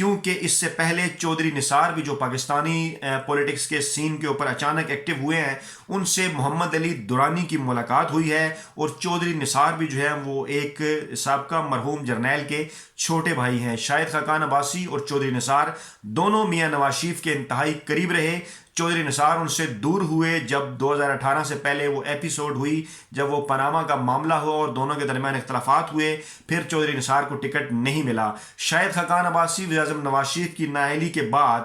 کیونکہ اس سے پہلے چودھری نثار بھی جو پاکستانی پولیٹکس کے سین کے اوپر اچانک ایکٹیو ہوئے ہیں، ان سے محمد علی دورانی کی ملاقات ہوئی ہے، اور چودھری نثار بھی جو ہے وہ ایک سابقہ مرحوم جرنیل کے چھوٹے بھائی ہیں۔ شاہد خاقان عباسی اور چودھری نثار دونوں میاں نواز شریف کے انتہائی قریب رہے۔ چودھری نثار ان سے دور ہوئے جب 2018 سے پہلے وہ ایپیسوڈ ہوئی جب وہ پاناما کا معاملہ ہوا اور دونوں کے درمیان اختلافات ہوئے، پھر چودھری نثار کو ٹکٹ نہیں ملا۔ شاہد خاقان عباسی وزیر اعظم نواز شریف کی نااہلی کے بعد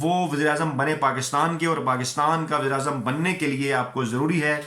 وہ وزیر اعظم بنے پاکستان کے، اور پاکستان کا وزیر اعظم بننے کے لیے آپ کو ضروری ہے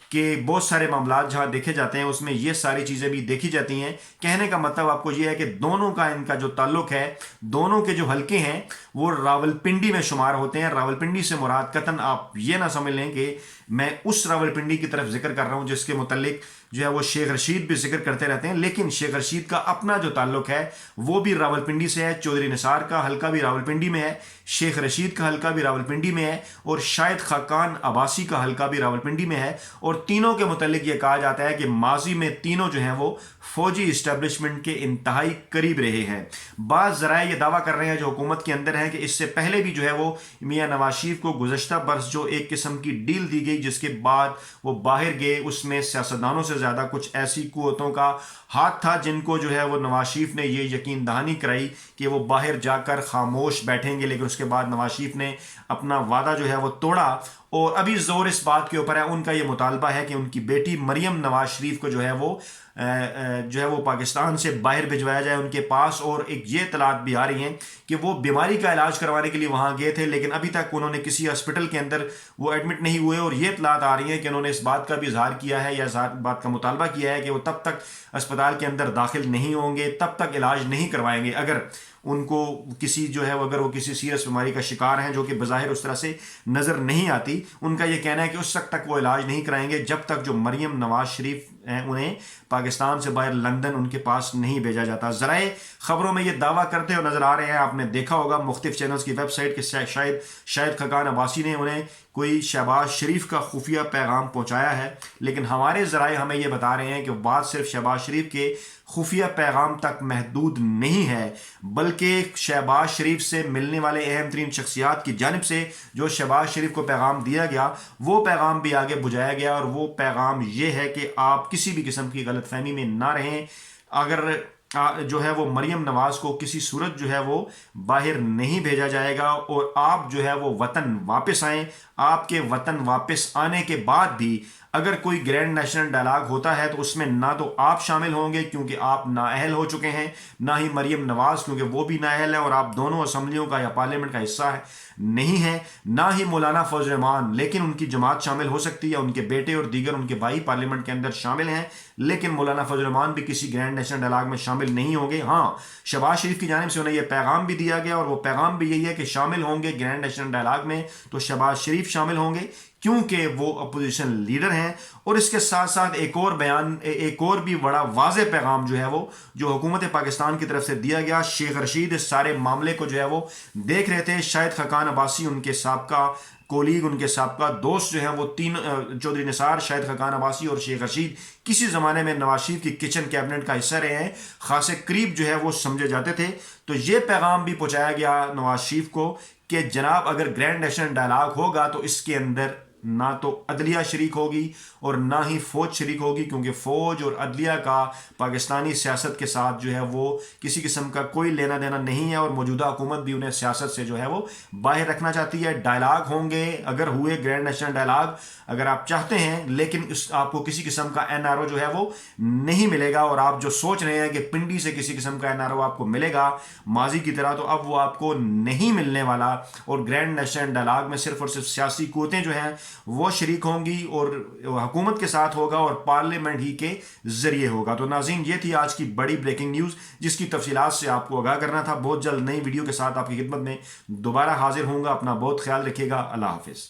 کہ بہت سارے معاملات جہاں دیکھے جاتے ہیں اس میں یہ ساری چیزیں بھی دیکھی جاتی ہیں۔ کہنے کا مطلب آپ کو یہ ہے کہ دونوں کا ان کا جو تعلق ہے، دونوں کے جو حلقے ہیں وہ راولپنڈی میں شمار ہوتے ہیں۔ راولپنڈی سے مراد قطعاً آپ یہ نہ سمجھ لیں کہ میں اس راولپنڈی کی طرف ذکر کر رہا ہوں جس کے متعلق جو ہے وہ شیخ رشید بھی ذکر کرتے رہتے ہیں، لیکن شیخ رشید کا اپنا جو تعلق ہے وہ بھی راولپنڈی سے ہے۔ چودھری نثار کا حلقہ بھی راولپنڈی میں ہے، شیخ رشید کا حلقہ بھی راولپنڈی میں ہے، اور شاہد خاقان عباسی کا حلقہ بھی راولپنڈی میں ہے۔ اور تینوں کے متعلق یہ کہا جاتا ہے کہ ماضی میں تینوں جو ہیں وہ فوجی اسٹیبلشمنٹ کے انتہائی قریب رہے ہیں۔ بعض ذرائع یہ دعویٰ کر رہے ہیں جو حکومت کے اندر ہیں کہ اس سے پہلے بھی جو ہے وہ میاں نواز شریف کو گزشتہ برس جو ایک قسم کی ڈیل دی گئی جس کے بعد وہ باہر گئے، اس میں سیاستدانوں سے زیادہ کچھ ایسی قوتوں کا ہاتھ تھا جن کو جو ہے وہ نواز شریف نے یہ یقین دہانی کرائی کہ وہ باہر جا کر خاموش بیٹھیں گے، لیکن اس کے بعد نواز شریف نے اپنا وعدہ جو ہے وہ توڑا، اور ابھی زور اس بات کے اوپر ہے، ان کا یہ مطالبہ ہے کہ ان کی بیٹی مریم نواز شریف کو جو ہے وہ پاکستان سے باہر بھجوایا جائے ان کے پاس۔ اور ایک یہ اطلاعات بھی آ رہی ہیں کہ وہ بیماری کا علاج کروانے کے لیے وہاں گئے تھے، لیکن ابھی تک انہوں نے کسی ہاسپٹل کے اندر وہ ایڈمٹ نہیں ہوئے، اور یہ اطلاعات آ رہی ہیں کہ انہوں نے اس بات کا بھی اظہار کیا ہے یا اس بات کا مطالبہ کیا ہے کہ وہ تب تک اسپتال کے اندر داخل نہیں ہوں گے، تب تک علاج نہیں کروائیں گے اگر ان کو کسی جو ہے اگر وہ کسی سیریس بیماری کا شکار ہیں، جو کہ بظاہر اس طرح سے نظر نہیں آتی۔ ان کا یہ کہنا ہے کہ اس وقت تک وہ علاج نہیں کرائیں گے جب تک جو مریم نواز شریف ہیں انہیں پاکستان سے باہر لندن ان کے پاس نہیں بھیجا جاتا۔ ذرائع خبروں میں یہ دعویٰ کرتے ہوئے نظر آ رہے ہیں، آپ نے دیکھا ہوگا مختلف چینلز کی ویب سائٹ کے شاہد خاقان عباسی نے انہیں کوئی شہباز شریف کا خفیہ پیغام پہنچایا ہے، لیکن ہمارے ذرائع ہمیں یہ بتا رہے ہیں کہ بات صرف شہباز شریف کے خفیہ پیغام تک محدود نہیں ہے، بلکہ شہباز شریف سے ملنے والے اہم ترین شخصیات کی جانب سے جو شہباز شریف کو پیغام دیا گیا وہ پیغام بھی آگے بجھایا گیا، اور وہ پیغام یہ ہے کہ آپ کسی بھی قسم کی غلط فہمی میں نہ رہیں۔ اگر جو ہے وہ مریم نواز کو کسی صورت جو ہے وہ باہر نہیں بھیجا جائے گا، اور آپ جو ہے وہ وطن واپس آئیں۔ آپ کے وطن واپس آنے کے بعد بھی اگر کوئی گرینڈ نیشنل ڈائلاگ ہوتا ہے تو اس میں نہ تو آپ شامل ہوں گے کیونکہ آپ نااہل ہو چکے ہیں، نہ ہی مریم نواز کیونکہ وہ بھی نااہل ہے اور آپ دونوں اسمبلیوں کا یا پارلیمنٹ کا حصہ نہیں ہے، نہ ہی مولانا فضل الرحمان، لیکن ان کی جماعت شامل ہو سکتی ہے، ان کے بیٹے اور دیگر ان کے بھائی پارلیمنٹ کے اندر شامل ہیں، لیکن مولانا فضل الرحمان بھی کسی گرینڈ نیشنل ڈائلاگ میں شامل نہیں ہوں گے۔ ہاں، شہباز شریف کی جانب سے انہیں یہ پیغام بھی دیا گیا، اور وہ پیغام بھی یہی ہے کہ شامل ہوں گے گرینڈ نیشنل ڈائلاگ میں تو شہباز شریف شامل ہوں گے کیونکہ وہ اپوزیشن لیڈر ہیں۔ اور اس کے ساتھ ساتھ ایک اور بھی بڑا واضح پیغام جو ہے وہ جو حکومت پاکستان کی طرف سے دیا گیا، شیخ رشید اس سارے معاملے کو جو ہے وہ دیکھ رہے تھے، شاہد خاقان عباسی ان کے سابقہ کولیگ، ان کے سابقہ دوست جو ہیں وہ تین چودھری نثار، شاہد خاقان عباسی اور شیخ رشید کسی زمانے میں نواز شریف کی کچن کیبنٹ کا حصہ رہے ہیں، خاصے قریب جو ہے وہ سمجھے جاتے تھے۔ تو یہ پیغام بھی پہنچایا گیا نواز شریف کو کہ جناب اگر گرینڈ نیشنل ڈائلاگ ہوگا تو اس کے اندر نہ تو عدلیہ شریک ہوگی اور نہ ہی فوج شریک ہوگی، کیونکہ فوج اور عدلیہ کا پاکستانی سیاست کے ساتھ جو ہے وہ کسی قسم کا کوئی لینا دینا نہیں ہے، اور موجودہ حکومت بھی انہیں سیاست سے جو ہے وہ باہر رکھنا چاہتی ہے۔ ڈائلاگ ہوں گے اگر ہوئے گرینڈ نیشنل ڈائلاگ اگر آپ چاہتے ہیں، لیکن آپ کو کسی قسم کا این آر او جو ہے وہ نہیں ملے گا، اور آپ جو سوچ رہے ہیں کہ پنڈی سے کسی قسم کا این آر او آپ کو ملے گا ماضی کی طرح، تو اب وہ آپ کو نہیں ملنے والا، اور گرینڈ نیشنل ڈائلاگ میں صرف اور صرف سیاسی قوتیں جو ہیں وہ شریک ہوں گی اور حکومت کے ساتھ ہوگا اور پارلیمنٹ ہی کے ذریعے ہوگا۔ تو ناظرین، یہ تھی آج کی بڑی بریکنگ نیوز جس کی تفصیلات سے آپ کو آگاہ کرنا تھا۔ بہت جلد نئی ویڈیو کے ساتھ آپ کی خدمت میں دوبارہ حاضر ہوں گا۔ اپنا بہت خیال رکھیے گا۔ اللہ حافظ۔